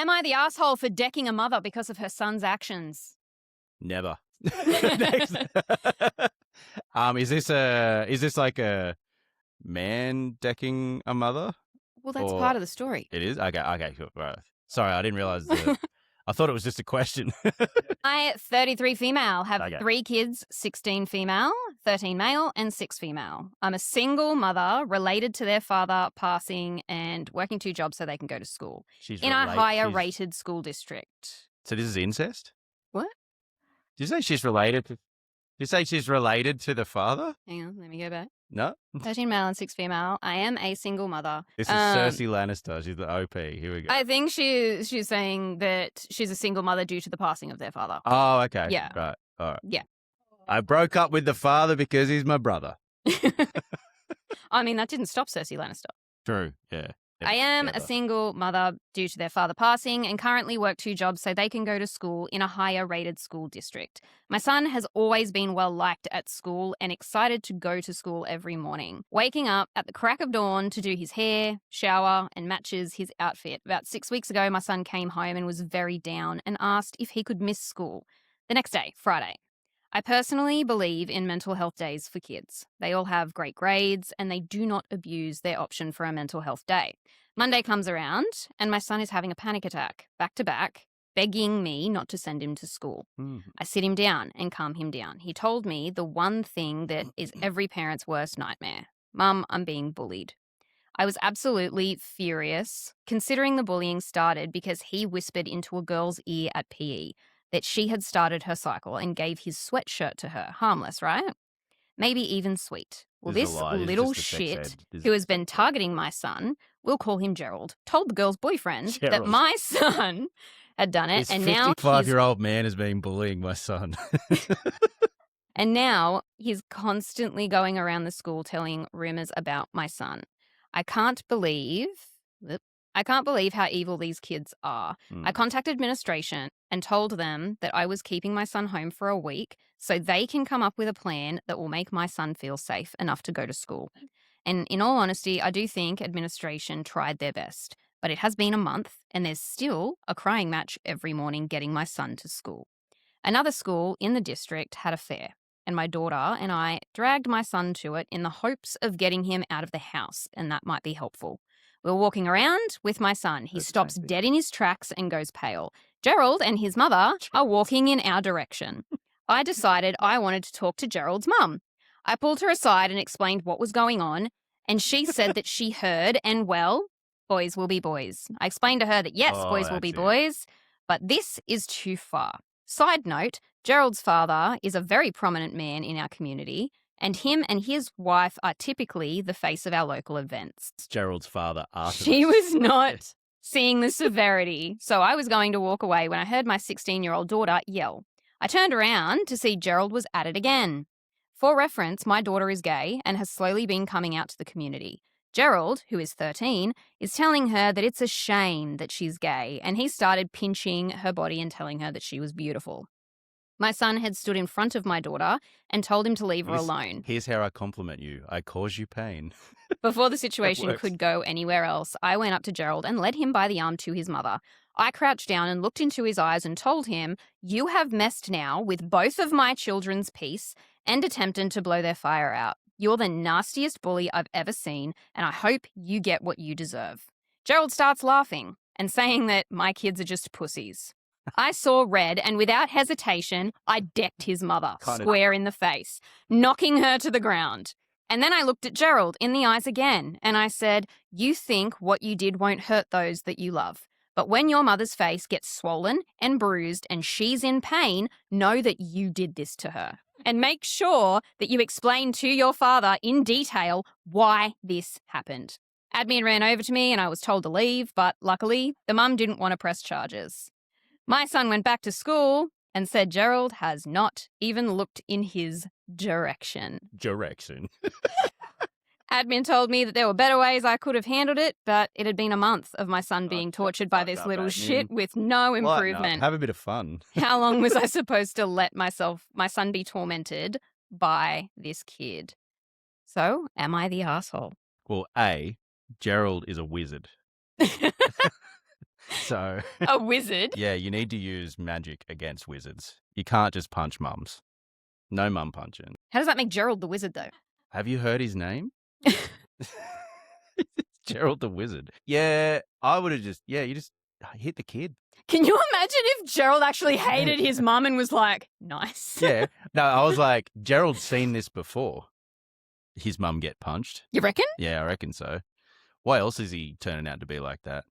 Am I the asshole for decking a mother because of her son's actions? Never. Next. Is this like a man decking a mother? Well, that's part of the story. It is? Okay, cool. Right. Sorry, I didn't realize I thought it was just a question. I, 33 female, have Okay. 3 kids, 16 female, 13 male, and 6 female. I'm a single mother related to their father passing and working 2 jobs so they can go to school in a higher rated school district. So this is incest? What? Did you say she's related to... Did you say she's related to the father? Hang on, let me go back. No? 13 male and 6 female. I am a single mother. This is Cersei Lannister. She's the OP. Here we go. I think she's saying that she's a single mother due to the passing of their father. Oh, okay. Yeah. Right. All right. Yeah. I broke up with the father because he's my brother. I mean, that didn't stop Cersei Lannister. True. Yeah. I am a single mother due to their father passing and currently work 2 jobs so they can go to school in a higher rated school district. My son has always been well liked at school and excited to go to school every morning, waking up at the crack of dawn to do his hair, shower, and matches his outfit. About 6 weeks ago, my son came home and was very down and asked if he could miss school. The next day, Friday. I personally believe in mental health days for kids. They all have great grades and they do not abuse their option for a mental health day. Monday comes around and my son is having a panic attack, back to back, begging me not to send him to school. I sit him down and calm him down. He told me the one thing that is every parent's worst nightmare. Mum, I'm being bullied. I was absolutely furious, considering the bullying started because he whispered into a girl's ear at PE that she had started her cycle and gave his sweatshirt to her. Harmless, right? Maybe even sweet. Well, this little shit who has been targeting my son, we'll call him Gerald, told the girl's boyfriend that my son had done it. And now 55-year-old man is being bullying my son. And now he's constantly going around the school telling rumors about my son. I can't believe how evil these kids are. I contacted administration and told them that I was keeping my son home for a week so they can come up with a plan that will make my son feel safe enough to go to school. And in all honesty, I do think administration tried their best. But it has been a month and there's still a crying match every morning getting my son to school. Another school in the district had a fair, and my daughter and I dragged my son to it in the hopes of getting him out of the house, and that might be helpful. We were walking around with my son. He stops dead in his tracks and goes pale. Gerald and his mother are walking in our direction. I decided I wanted to talk to Gerald's mum. I pulled her aside and explained what was going on, and she said that she heard, and well, boys will be boys. I explained to her that yes, boys will be boys, but this is too far. Side note, Gerald's father is a very prominent man in our community, and him and his wife are typically the face of our local events. It's Gerald's father, Arthur. She was not seeing the severity, so I was going to walk away when I heard my 16-year-old daughter yell. I turned around to see Gerald was at it again. For reference, my daughter is gay and has slowly been coming out to the community. Gerald, who is 13, is telling her that it's a shame that she's gay, and he started pinching her body and telling her that she was beautiful. My son had stood in front of my daughter and told him to leave her alone. Here's how I compliment you. I cause you pain. Before the situation could go anywhere else, I went up to Gerald and led him by the arm to his mother. I crouched down and looked into his eyes and told him, "You have messed now with both of my children's peace and attempted to blow their fire out. You're the nastiest bully I've ever seen, and I hope you get what you deserve." Gerald starts laughing and saying that my kids are just pussies. I saw red, and without hesitation, I decked his mother square in the face, knocking her to the ground. And then I looked at Gerald in the eyes again, and I said, "You think what you did won't hurt those that you love. But when your mother's face gets swollen and bruised and she's in pain, know that you did this to her. And make sure that you explain to your father in detail why this happened." Admin ran over to me and I was told to leave, but luckily, the mum didn't want to press charges. My son went back to school and said Gerald has not even looked in his direction. Admin told me that there were better ways I could have handled it, but it had been a month of my son being tortured by this little shit with no improvement. Have a bit of fun. How long was I supposed to let my son be tormented by this kid? So, am I the asshole? Well, A, Gerald is a wizard. So, A wizard? yeah, you need to use magic against wizards. You can't just punch mums. No mum punching. How does that make Gerald the wizard, though? Have you heard his name? Gerald the Wizard. Yeah, I would have just, you just hit the kid. Can you imagine if Gerald actually hated his mum and was like, nice? Yeah. No, I was like, Gerald's seen this before. His mum get punched. You reckon? Yeah, I reckon so. Why else is he turning out to be like that?